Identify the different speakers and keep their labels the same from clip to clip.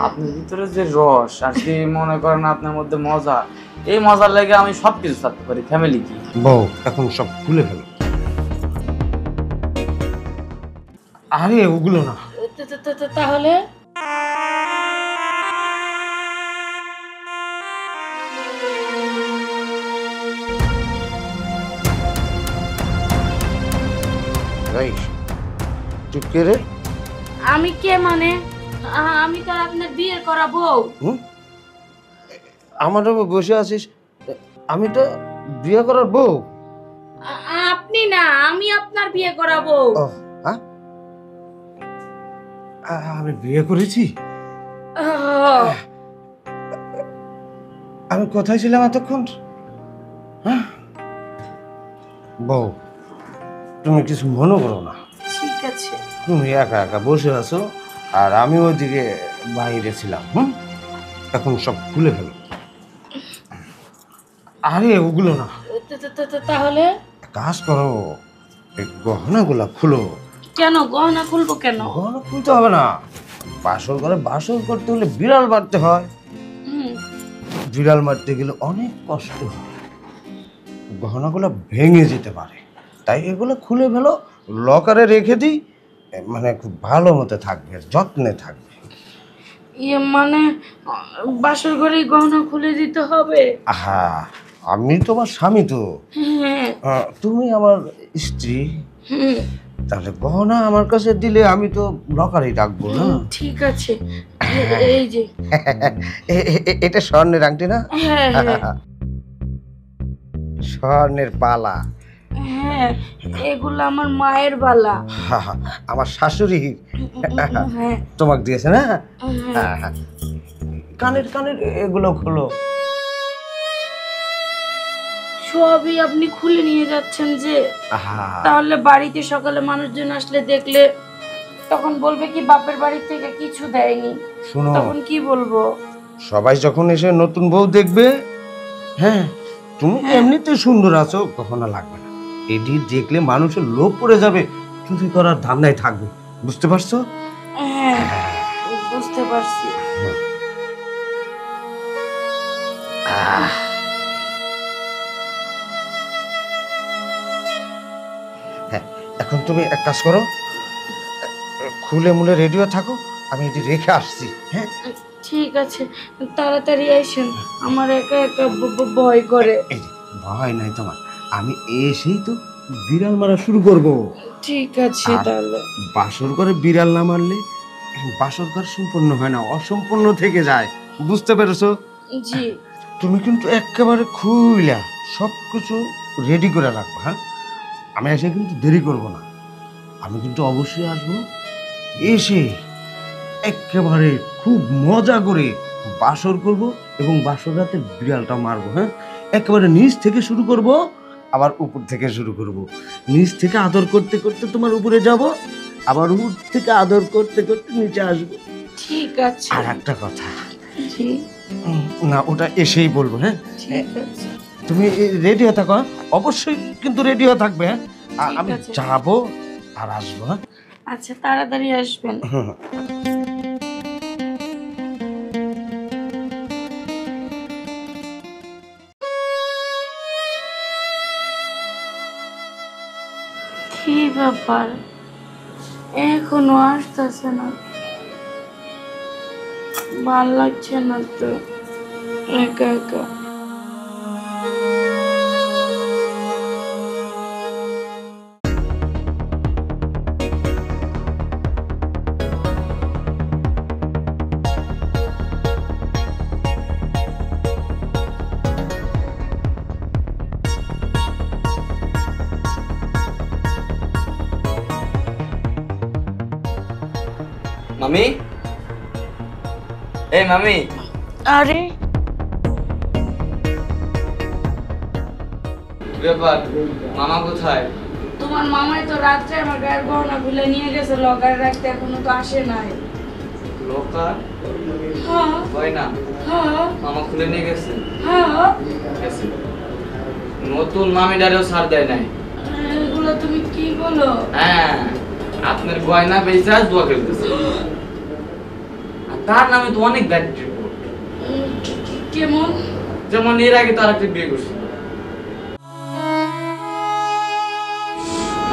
Speaker 1: আপনার ভিতরে যে রস আর যে মনে করেন আপনার মধ্যে মজা, এই মজার লাগে আমি সবকিছু ছাড়তে পারি। ফ্যামিলি কি
Speaker 2: বউ এখন সব খুলে ফেলো। আরে ওগুলো না,
Speaker 3: তাহলে
Speaker 2: তুই কে রে?
Speaker 3: আমি কে মানে? আমি তো আপনার বিয়ে করা বউ।
Speaker 2: আমার বসে আছিস, আমি তো বিয়ে করার বউ।
Speaker 3: আপনি না, আমি আপনার বিয়ে করা বউ।
Speaker 2: হ্যাঁ, আমি বিয়ে করেছি? আমি কোথায় ছিলাম এতক্ষণ? হ্যাঁ বউ, তুমি কিছু মনে করো না।
Speaker 3: ঠিক আছে।
Speaker 2: তুমি একা একা বসে আছো আর আমি ওইদিকে বাইরে ছিলাম। এখন সব খুলে ফেলো। আরে ওগুলো না,
Speaker 3: তাহলে
Speaker 2: কাজ করো, এই গহনাগুলা খুলো।
Speaker 3: কেন গহনা খুলবো কেন?
Speaker 2: গহনা খুলতে হবে না, বাসর ঘরে বাসর করতে হলে বিড়াল মারতে হয়। বিড়াল মারতে গেলে অনেক কষ্ট হয়, গহনাগুলো ভেঙে যেতে পারে, তাই এগুলো খুলে ফেলো, লকারে রেখে দিই, মানে খুব ভালো মতো থাকবে, যত্নে থাকবে।
Speaker 3: ইয়ে মানে বাসর ঘরে গহনা খুলে দিতে হবে?
Speaker 2: হ্যাঁ, আমি তোমার স্বামী তো, তুমি আমার স্ত্রী, তাহলে গহনা আমার কাছে দিলে আমি তো লকারেই রাখবো না।
Speaker 3: ঠিক আছে, এই যে
Speaker 2: এটা স্বর্ণের আংটি না?
Speaker 3: হ্যাঁ
Speaker 2: স্বর্ণের পালা।
Speaker 3: হ্যাঁ, এগুলো আমার মায়ের বালা।
Speaker 2: আমার শাশুড়ি
Speaker 3: হ্যাঁ
Speaker 2: তোমাকে দিয়েছে না? কানের কানের এগুলো খুলো।
Speaker 3: সবই আপনি খুলে নিয়ে যাচ্ছেন যে? তাহলে বাড়িতে সকালে মানুষজন আসলে দেখলে তখন বলবে কি বাপের বাড়ি থেকে কিছু দেয়নি।
Speaker 2: শোনো,
Speaker 3: তখন কি বলবো?
Speaker 2: সবাই যখন এসে নতুন বউ দেখবে, হ্যাঁ তুমি এমনিতে সুন্দর আছো, কখনো লাগবে না, এটি দেখলে মানুষের লোভ পড়ে যাবে, চুরি করার ধান্দায় থাকবে, বুঝতে পারছো?
Speaker 3: হ্যাঁ বুঝতে পারছি।
Speaker 2: হ্যাঁ, এখন তুমি এক কাজ করো, খুলে মুলে রেডিও থাকো, আমি এটি রেখে আসছি। হ্যাঁ
Speaker 3: ঠিক আছে, তাড়াতাড়ি আসেন, আমার একা একা ভয় করে।
Speaker 2: ভয় নাই তোমার, আমি এসেই তো বিড়াল মারা শুরু করব।
Speaker 3: ঠিক আছে, তাহলে
Speaker 2: বাসর করে বিড়াল না মারলে বাসর ঘর সম্পূর্ণ হয় না, অসম্পূর্ণ থেকে যায়, বুঝতে পেরেছো?
Speaker 3: জি।
Speaker 2: তুমি কিন্তু একেবারে খুইলা সবকিছু রেডি করে রাখবো। হ্যাঁ, আমি এসে কিন্তু দেরি করব না, আমি কিন্তু অবশ্যই আসবো, এসে একেবারে খুব মজা করে বাসর করব এবং বাসর রাতে বিড়ালটা মারবো। হ্যাঁ, একেবারে নিচ থেকে শুরু করব, আবার উপর থেকে শুরু করব, নিচ থেকে আদর করতে করতে তোমার উপরে যাব, আবার উপর থেকে আদর করতে করতে নিচে আসবো।
Speaker 3: ঠিক আছে।
Speaker 2: আর একটা কথা,
Speaker 3: জি
Speaker 2: না ওটা এসেই বলবো। হ্যাঁ
Speaker 3: ঠিক আছে,
Speaker 2: তুমি রেডি হয়ে থাকো, অবশ্যই কিন্তু রেডি হয়ে থাকবে। হ্যাঁ, আমি যাবো আর আসবো। হ্যাঁ
Speaker 3: আচ্ছা, তাড়াতাড়ি আসবেন। কি ব্যাপার, এখনো আসতেছে না? ভাল লাগছে না তো একা একা।
Speaker 1: মামি, এই মামি।
Speaker 3: আরে
Speaker 1: ব্যাপার, মামা কোথায়?
Speaker 3: তোমার মামাই তো রাত্রে আমার গায়ের গহনা খুলে নিয়ে গেছে লকারে রাখতে, এখনো তো আসে নাই।
Speaker 1: লকার?
Speaker 3: হ্যাঁ
Speaker 1: হয় না,
Speaker 3: হ্যাঁ
Speaker 1: মামা খুলে নিয়ে গেছে।
Speaker 3: হ্যাঁ,
Speaker 1: গেছে। নতুন মামি ডারেও ছাড় দেয় নাই।
Speaker 3: এগুলো তুমি কি বলো?
Speaker 1: হ্যাঁ, আপনার গয়না বেচা জুয়া খেলতেছে। আমি তার নামে তো অনেক ব্যাড রিপোর্ট।
Speaker 3: কেমন?
Speaker 1: যেমন এর আগে তার একটা বিয়ে করছিল।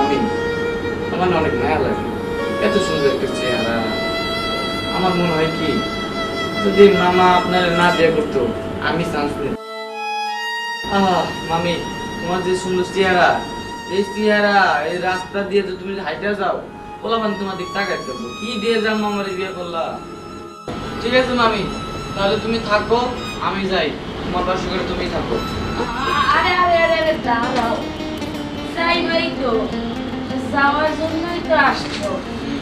Speaker 1: আমি আমার না অনেক মায়া লাগে, এত সুন্দর একটা চেহারা। আমার মনে হয় কি, যদি মামা আপনার না বিয়ে করতো আমি চান্স নিই। মামি, তোমার যে সুন্দর চেহারা, এই চেহারা এই রাস্তা দিয়ে যদি তুমি হাইটা যাও, পোলাপান তোমার দিক তাকাই করবো, কি দিয়ে যাম মামার বিয়ে করলা। ঠিক আছে মামি, তাহলে তুমি থাকো, আমি যাই, তোমার পাশে করে তুমি থাকো।
Speaker 3: আরে আরে আরে আরে দাঁড়াও, যাইবাই তো, যাওয়ার জন্যই তো আসছো।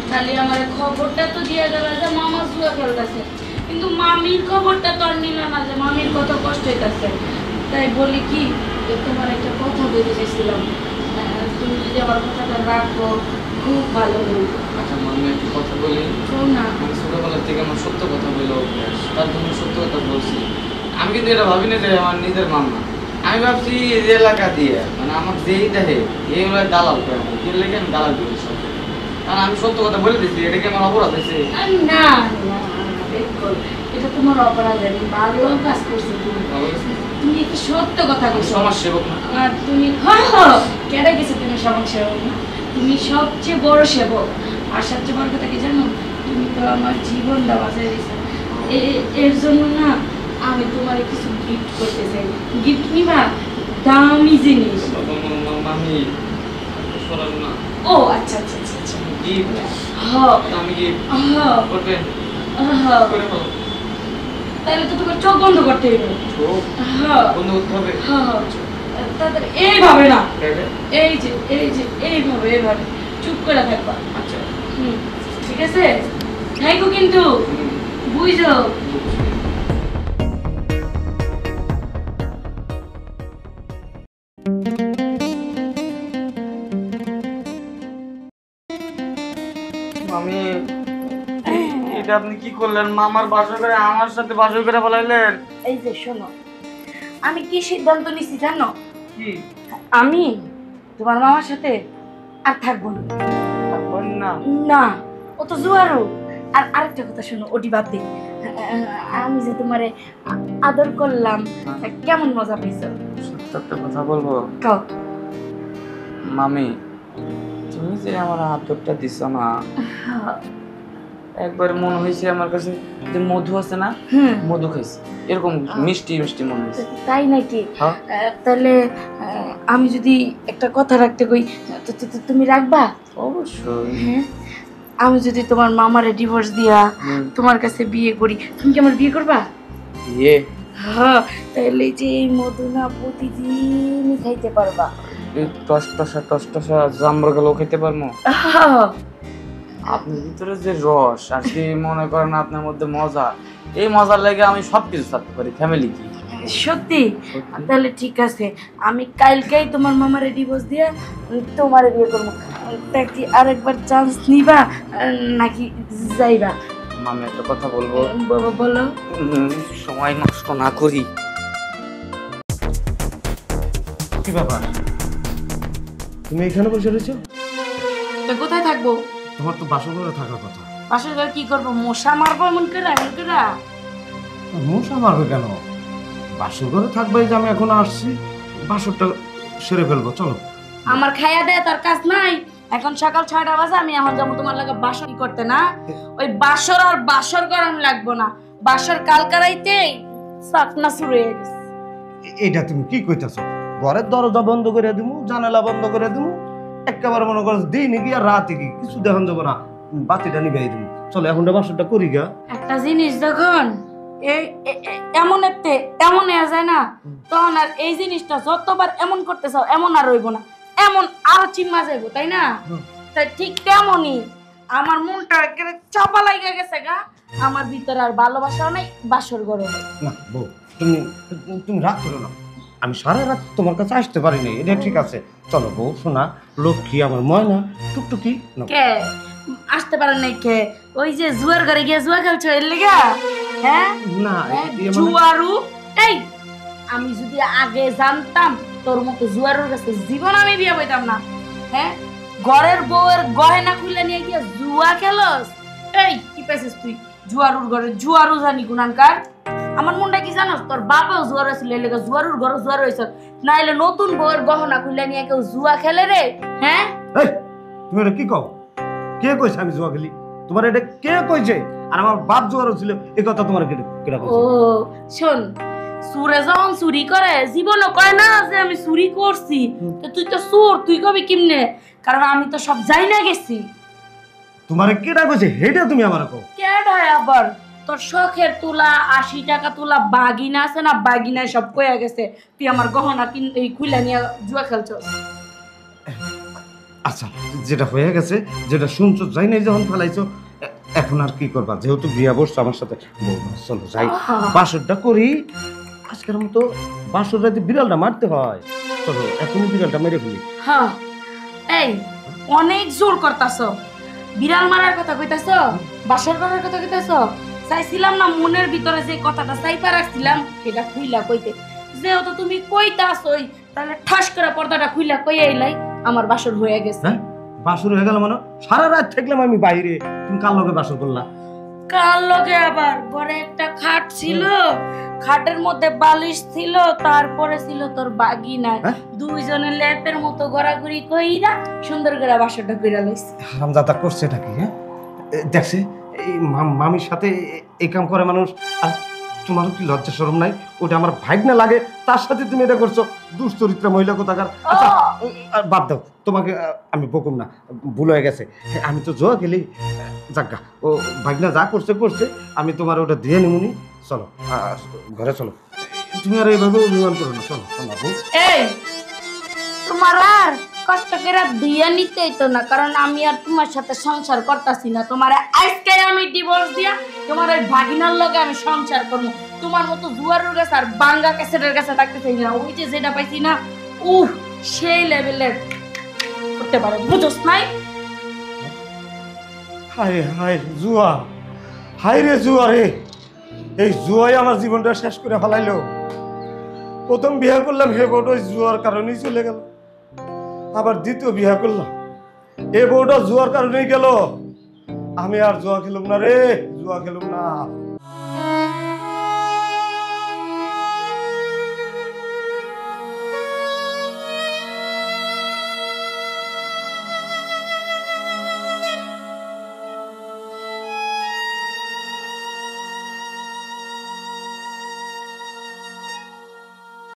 Speaker 3: তাহলে আমার খবরটা তো দিয়ে গেল যে মামা জুয়া খেলতেছে, কিন্তু মামির খবরটা তো আর নিল না যে মামির কত কষ্ট হইতেছে। তাই বলি কি, যে তোমার একটা কথা বলতে চাইছিলাম, তুমি যদি আমার কথাটা রাখো খুব ভালো হইব।
Speaker 1: আচ্ছা মামি, একটা কথা বলি।
Speaker 3: শোন না,
Speaker 1: আমি ছোটবেলা থেকে আমার সত্য কথা বলে অভ্যাস, তার জন্য সত্য কথা বলছি। আমি কিন্তু এটা ভাবি না যে আমার নিজের মামা, আমি ভাবছি এই এলাকা দিয়ে, মানে আমার যেই দেখে এইগুলো দালাল করে আমার, এর লেগে আমি দালাল করি সব। কারণ আমি সত্য কথা বলে দিচ্ছি, এটা কি আমার অপরাধ হয়েছে?
Speaker 3: না না, বিলকুল এটা তোমার অপরাধ, আমি ভালো কাজ করছি। তুমি একটা সত্য কথা
Speaker 1: আমি
Speaker 3: বলছো।
Speaker 1: সমাজ সেবক না।
Speaker 3: আর তুমি কেটে গেছো, তুমি সমাজ সেবক না, তুমি সবচেয়ে বড় সেবক। আর সবচেয়ে বড় কথা কি জানো, তুমি তো আমার জীবনটা বাঁচিয়ে দিয়েছো। এর জন্য না আমি তোমার কিছু গিফট করতে চাই। গিফট নিবা, দামি জিনিস।
Speaker 1: মামি সরাল না।
Speaker 3: ও আচ্ছা আচ্ছা আচ্ছা আচ্ছা,
Speaker 1: গিফট? আমি গিফট করবেন? করে বলো।
Speaker 3: তাহলে তো তোমার চোখ বন্ধ করতে হবে।
Speaker 1: চোখ বন্ধ করতে হবে?
Speaker 3: তাদের এইভাবে না,
Speaker 1: কেটে?
Speaker 3: এইভাবে এইভাবে চুপ করে থাকবা।
Speaker 1: আচ্ছা
Speaker 3: ঠিক আছে, থাকো কিন্তু বুঝো।
Speaker 1: মামি, এটা আপনি কি করলেন? মামার বাসর করে আমার সাথে বাসর করে ফেলাইলেন।
Speaker 3: এই যে শোনো, আমি কি সিদ্ধান্ত নিছি জানো?
Speaker 1: কি?
Speaker 3: আমি তোমার মামার সাথে আর থাকবো না।
Speaker 1: থাকবেন না?
Speaker 3: না, ও তো জুয়ারও। আর আরেকটা কথা শোনো, ওটি বাদ দিই, আমি যে তোমারে আদর করলাম, কেমন মজা পেয়েছো?
Speaker 1: সত্য একটা কথা বলবো
Speaker 3: কাও।
Speaker 1: মামি, তুমি যে আমার আদরটা দিছো না, একবার মনে হয়েছে আমার কাছে যে মধু আছে না, মধু খাইছি, এরকম মিষ্টি মিষ্টি মনে হয়েছে।
Speaker 3: তাই নাকি?
Speaker 1: হ্যাঁ।
Speaker 3: তাহলে আমি যদি একটা কথা রাখতে কই, তুমি রাখবা?
Speaker 1: অবশ্যই।
Speaker 3: হ্যাঁ, আমি যদি তোমার মামারে ডিভোর্স দিয়া তোমার কাছে বিয়ে করি, তুমি কি আমার বিয়ে করবা?
Speaker 1: বিয়ে?
Speaker 3: হ্যাঁ, তাহলে যে এই মধু না প্রতিদিনই খাইতে পারবা।
Speaker 1: এই টসটসা জামরুলও খেতে পারবো? আপনার ভিতরে যে রস আর কি মনে করেন আপনার মধ্যে মজা, এই মজার লেগে আমি সবকিছু ছাড়তে পারি। ফ্যামিলি কি?
Speaker 3: সত্যি? তাহলে ঠিক আছে, আমি কালকেই তোমার মামারে ডিভোর্স দিয়ে তোমারে বিয়ে করবো। তা কি আরেকবার চান্স নিবা নাকি যাইবা?
Speaker 1: মামি, একটা কথা বলবো।
Speaker 3: বলো।
Speaker 1: সময় নষ্ট না করি।
Speaker 2: কি ব্যাপার, তুমি এখানে বসে রয়েছো?
Speaker 3: তো কোথায় থাকবো?
Speaker 2: তোমার তো বাসর ঘরে থাকার কথা।
Speaker 3: বাসর ঘরে কি করবো? মশা মারবো এমন করে এমন করে?
Speaker 2: মশা মারবে কেন? বাসর ঘরে থাকবে, যে আমি এখন আসছি, বাসরটা সেরে ফেলবো, চলো।
Speaker 3: আমার খাইয়া দেয় তার কাজ নাই। এখন সকাল 6টা বাজে, আমি এখন যাবো তোমার লাগে বাসর করতে না। ওই বাসর আর বাসর করান লাগবো না, বাসর কালকারাইতেই সাকনা শুরু হয়ে গেছে।
Speaker 2: এইটা তুমি কি কইতাছো? ঘরের দরজা বন্ধ করে দিমু, জানালা বন্ধ করে দিমু, একেবারে মনে করো দিন কি আর রাতে কি কিছু দেখান যাবো না, বাতিটা নিভাই দিমু। চলো এখন বাসরটা করি গা।
Speaker 3: একটা জিনিস যখন এমন এমন হয়ে যায় না, তখন আর এই জিনিসটা যতবার এমন করতে চাও এমন আর রইব না, এমন আরো চিম্মা যাইব, তাই না? তাই ঠিক তেমনই আমার মনটা একেবারে চাপা লাগা গেছে গা। আমার ভিতরে আর ভালোবাসাও নাই, বাসর ঘরও নাই।
Speaker 2: না বউ, তুমি তুমি রাগ করো না, আমি সারা রাত তোমার কাছে আসতে পারিনি, এটা ঠিক আছে। চলো বউ, শোনা লক্ষ্মী আমার ময়না টুকটুকি।
Speaker 3: কে আসতে পারেন নাই? কে ওই যে জুয়ার ঘরে গিয়ে জুয়া খেলছো এর লেগা? হ্যাঁ
Speaker 2: না,
Speaker 3: জুয়ারু। এই আমি যদি আগে জানতাম তোর মতো জুয়ারুর কাছে জীবন আমি বিয়ে বইতাম না। হ্যাঁ, ঘরের বউয়ের গয়না খুলে নিয়ে গিয়ে জুয়া খেলস? এই কি পাইছিস তুই? জুয়ারুর ঘরে জুয়ারু জানি গুনানকার। আমার মনটা কি জানোস, তোর বাবাও জুয়ার ছিল, এই লেগে জুয়ারুর ঘরে জুয়ার হয়েছ। না এলে নতুন বউয়ের গহনা খুলে নিয়ে কেউ জুয়া খেলে রে? হ্যাঁ
Speaker 2: এই তুমি এটা কি কও? কে কইছে আমি জুয়া খেলি? তোমার এটা কে কইছে? আর আমার বাপ জুয়ারও ছিল, এই কথা তোমার কেটা
Speaker 3: ও
Speaker 2: কইছে?
Speaker 3: শোন, সুরে যখন চুরি করে জীবনও কয় না যে আমি চুরি করছি। তো তুই তো চোর, তুই কবি কিমনে? কারণ আমি তো সব যাই না গেছি।
Speaker 2: তোমার কেটা কইছে হেটা তুমি আমার কও?
Speaker 3: কেডায় আবার? তোর শখের তুলা 80 টাকা তুলা বাগিনা আছে না, বাগিনায় সব কয়ে গেছে তুই আমার গহনা এই খুলে নিয়ে জুয়া খেলছস।
Speaker 2: আচ্ছা, যেটা হয়ে গেছে, যেটা শুনছো যাই নাই যখন ফেলাইছো, এখন আর কি করবা? যেহেতু বিয়া বসছো আমার সাথে, বৌমা চলো যাই বাসরটা করি। আজকের মতো বাসর রাতে বিড়ালটা মারতে হয়, চলো এখনই বিড়ালটা মেরে ফেলি।
Speaker 3: হ্যাঁ এই অনেক জোর করতাছ, বিড়াল মারার কথা কইতাছ, বাসর করার কথা কইতাছ। চাইছিলাম না মনের ভিতরে যে কথাটা চাইপা রাখছিলাম সেটা খুইলা কইতে, যেহেতু তুমি কইতাছই তাহলে ঠাস করে পর্দাটা খুইলা কই আইলাই আমার বাসর হয়ে গেছে।
Speaker 2: হ্যাঁ, বাসর হয়ে গেল মানে? সারা রাত থাকলাম আমি বাইরে, তুমি কার লগে বাসর করলা?
Speaker 3: কার লগে আবার? ঘরে একটা খাট ছিল, খাটের মধ্যে বালিশ ছিল, তারপরে ছিল তোর বাগিনা। দুইজনের ল্যাপের মতো ঘোরাঘুরি কইরা সুন্দর করে বাসরটা কইরা লইছি।
Speaker 2: হারামজাদা করছে নাকি? হ্যাঁ, দেখছে এই মামির সাথে এই কাম করে মানুষ, আর তোমার কি লজ্জা শরম নাই? ওটা আমার ভাগ্নে লাগে, তার সাথে তুমি এটা করছো। দুশ্চরিত্রা মহিলা কোথাকার। আচ্ছা আর বাদ দাও, তোমাকে আমি বকুম না, ভুল হয়ে গেছে। আমি তো জোয়া খেলি, যাজ্ঞা ও ভাগ্না যা করছে করছে, আমি তোমার ওটা দিয়ে নিমুনি। চলো ঘরে চলো, তুমি আর এইভাবে অভিমান করো না। চলো চলো আপু।
Speaker 3: এই তোমার আর কষ্ট করে দিয়া নিতেই তো না, কারণ আমি আর তোমার সাথে সংসার করতেছি না। তোমার আজকে আমি ডিভোর্স দিয়া তোমার ওই ভাগিনার লগে আমি সংসার করবো। তোমার মতো জুয়ারের কাছে আর বাঙ্গা ক্যাসেটের কাছে থাকতে চাই না। ওই যে যেটা পাইছি না, সেই লেভেলের করতে পারো, বুঝোস নাই?
Speaker 2: হায় হায় জুয়া, হায় রে জুয়া রে, এই জুয়াই আমার জীবনটা শেষ করে ফেলাইলো। প্রথম বিয়ে করলাম হে বউটা ওই জুয়ার কারণেই চলে গেল, আবার দ্বিতীয় বিয়ে করলাম এ বউটা জুয়ার কারণেই গেল। আমি আর জুয়া খেলুম না রে, জুয়া খেলুম না।